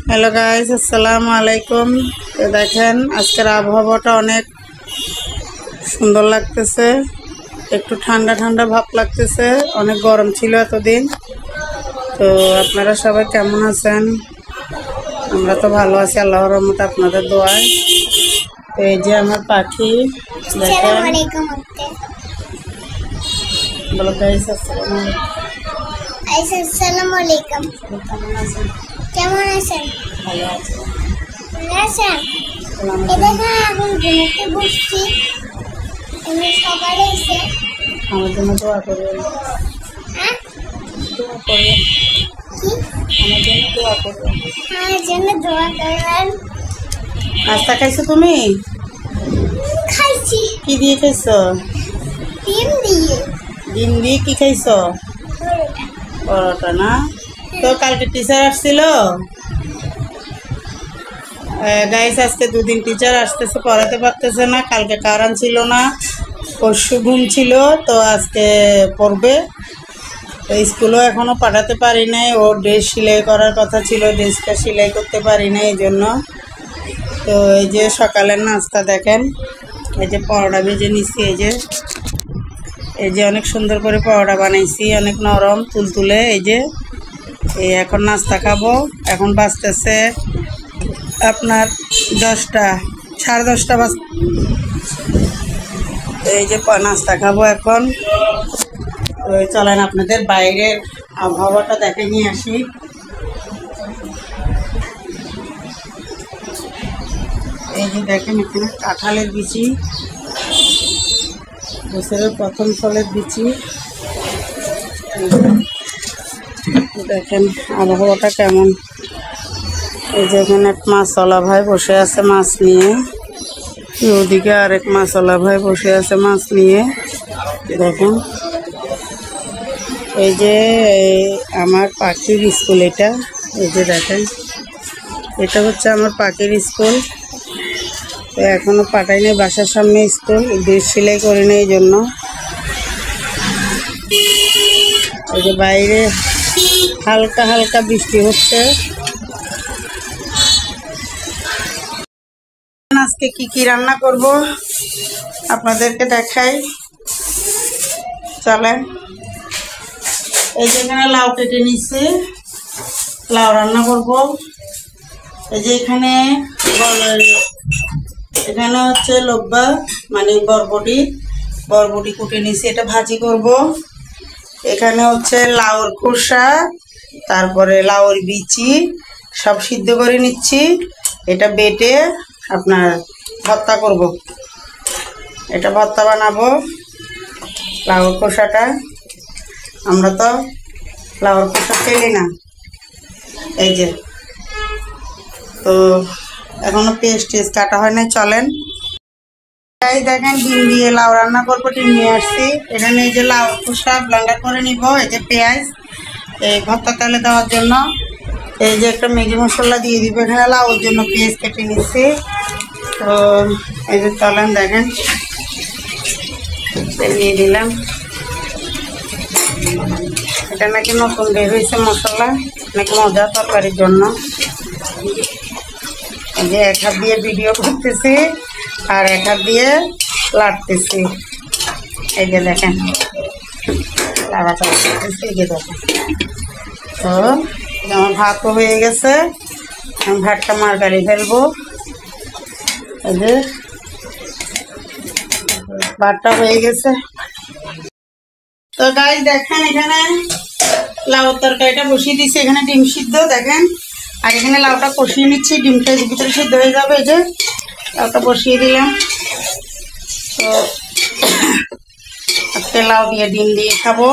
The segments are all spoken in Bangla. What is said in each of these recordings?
হ্যালো গাইস, আসসালামু আলাইকুম। তো দেখেন আজকের আবহাওয়াটা অনেক সুন্দর লাগতেছে, একটু ঠান্ডা ঠান্ডা ভাব লাগতেছে। অনেক গরম ছিল এতদিন। তো আপনারা সবাই কেমন আছেন? আমরা তো ভালো আছি আল্লাহর রহমতে, আপনাদের দোয়ায়। তো এই যে আমার পাখি দেখেন, বলো গাইস আসসালামু আলাইকুম। কেমন আছেন? কেমন আছেন? ভালো আছি। ভালো আছেন? এদিকে এখন ঘুমোতে বসছি। আমি সকালে এসে আমার জন্য দোয়া করবেন। হ্যাঁ দোয়া করবেন, কি আমার জন্য দোয়া করবেন। আমার জন্য দোয়া করবেন। নাস্তা খাইছো তুমি? খাইছি কি দিয়ে খাইছো? ডিম দিয়ে ডিম দিয়ে কি খাইছো? পরোটা না? তো কালকে টিচার আসছিল গাইস, আজকে দুদিন টিচার আসতেছে, পড়াতে পারতেছে না। কালকে কারণ ছিল না, পরশু ঘুম ছিল, তো আজকে পড়বে। তো স্কুলও এখনো পাঠাতে পারি নাই, ওর ড্রেস সেলাই করার কথা ছিল, ড্রেসটা সেলাই করতে পারি না এই জন্য। তো এই যে সকালের নাস্তা দেখেন, এই যে পরোটা ভেজে নিচ্ছি, এই যে অনেক সুন্দর করে পরোটা বানাইছি, অনেক নরম তুলতুলে। এই এখন নাস্তা খাবো। এখন বাজতেছে আপনার 10টা, 10:30 বাজ। এই যে নাস্তা খাবো এখন। ওই চলেন আপনাদের বাইরের আবহাওয়াটা দেখে নিয়ে আসি। এই যে দেখেন এখানে কাঁঠালের বিচি, বছরের প্রথম ফলের বিচি। দেখেন আবহাওয়াটা কেমন। এই যে এখানে এক মাছওয়ালা ভাই বসে আছে মাছ নিয়ে, ওদিকে আরেক মাছওয়ালা ভাই বসে আছে মাছ নিয়ে। দেখেন এই যে আমার পাখির স্কুল এটা। এই যে দেখেন, এটা হচ্ছে আমার পাখির স্কুল। তো এখনো পাঠাইনি, বাসার সামনে স্কুল, ড্রেস সেলাই করি না এই জন্য। এই যে বাইরে হালকা হালকা বৃষ্টি হচ্ছে। আজকে কি কি রান্না করব আপনাদেরকে দেখাই, চলেন। এই যে এখানে লাউ কেটে নিচ্ছি, লাউ রান্না করব। এই যে এখানে হচ্ছে লব্বা, মানে বরবটি কুটে নিচ্ছি, এটা ভাজি করব। এখানে হচ্ছে লাউর খোসা, তারপরে লাউর বিচি সব সিদ্ধ করে নিচ্ছি। এটা বেটে আপনার ভর্তা করব, এটা ভর্তা বানাবো। লাউর খোসাটা, আমরা তো লাউর খোসা ফেলি না। এই যে, তো এখনো পেস্ট কাটা হয় না। চলেন এই দেখেন, ডিম দিয়ে লাউ রান্না করবো। ডিম নিয়ে আসছি এখানে। এই যে লাউ খোসা ব্লেন্ডার করে নিব। এই যে পেঁয়াজ, এই ভর্তা তেলে দেওয়ার জন্য। এই যে একটা ম্যাগি মশলা দিয়ে দিব এখানে। লাউর জন্য পেঁয়াজ কেটে নিচ্ছি। তো এই যে চলেন দেখেন, তেল দিয়ে দিলাম। এটা নাকি নতুন বের হয়েছে মশলা, নাকি মজা তরকারির জন্য। এই যে এক হাত দিয়ে ভিডিও করতেছি আর এক হাত দিয়ে লাড়তেছি। এই যে দেখেন লাগাতার করতেছি, এই যে দেখেন। তো আমার ভাতও হয়ে গেছে, আমি ভাতটা মারগাড়ি ফেলবো। এই যে ভাতটা হয়ে গেছে। তো গাইস দেখেন, এখানে লাউ তরকারিটা বসিয়ে দিচ্ছি। এখানে ডিম সিদ্ধ দেখেন, আর এখানে লাউটা কষিয়ে নিচ্ছি, ডিমটা ভিতরে সিদ্ধ হয়ে যাবে। এই যে লাউটা বসিয়ে দিলাম। তো আজকে লাউ দিয়ে ডিম দিয়ে খাবো,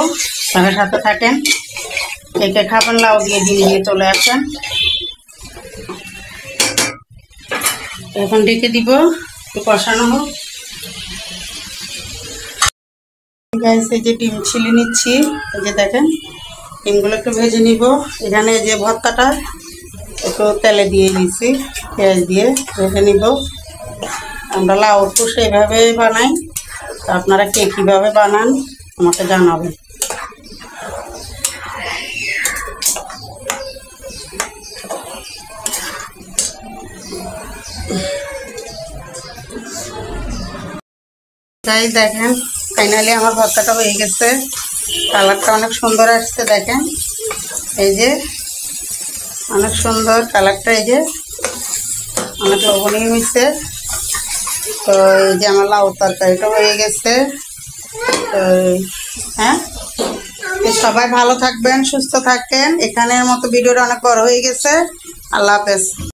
তাদের সাথে থাকেন। একে খাবেন লাউ দিয়ে ডিম দিয়ে, চলে আসেন। এখন ডেকে দিব, একটু কষানো হোক। এই যে ডিম ছিলে নিচ্ছি। এই যে দেখেন, ডিমগুলো একটু ভেজে নিব। এখানে যে ভর্তাটা একটু তেলে দিয়ে নিচ্ছি, পেঁয়াজ দিয়ে ভেজে নিব। আমরা লাউর খোসা এইভাবে বানাই, তো আপনারা কে কীভাবে বানান আমাকে জানাবেন। তাই দেখেন ফাইনালি আমার ভর্তাটা হয়ে গেছে, কালারটা অনেক সুন্দর আসছে। দেখেন এই যে অনেক সুন্দর কালারটা, এই যে অনেক লবণীয় হয়েছে। তো এই যে আমার লাউ তরকারিটা হয়ে গেছে। তো হ্যাঁ, সবাই ভালো থাকবেন, সুস্থ থাকেন। এখানের মতো ভিডিওটা অনেক বড় হয়ে গেছে। আল্লাহ হাফেজ।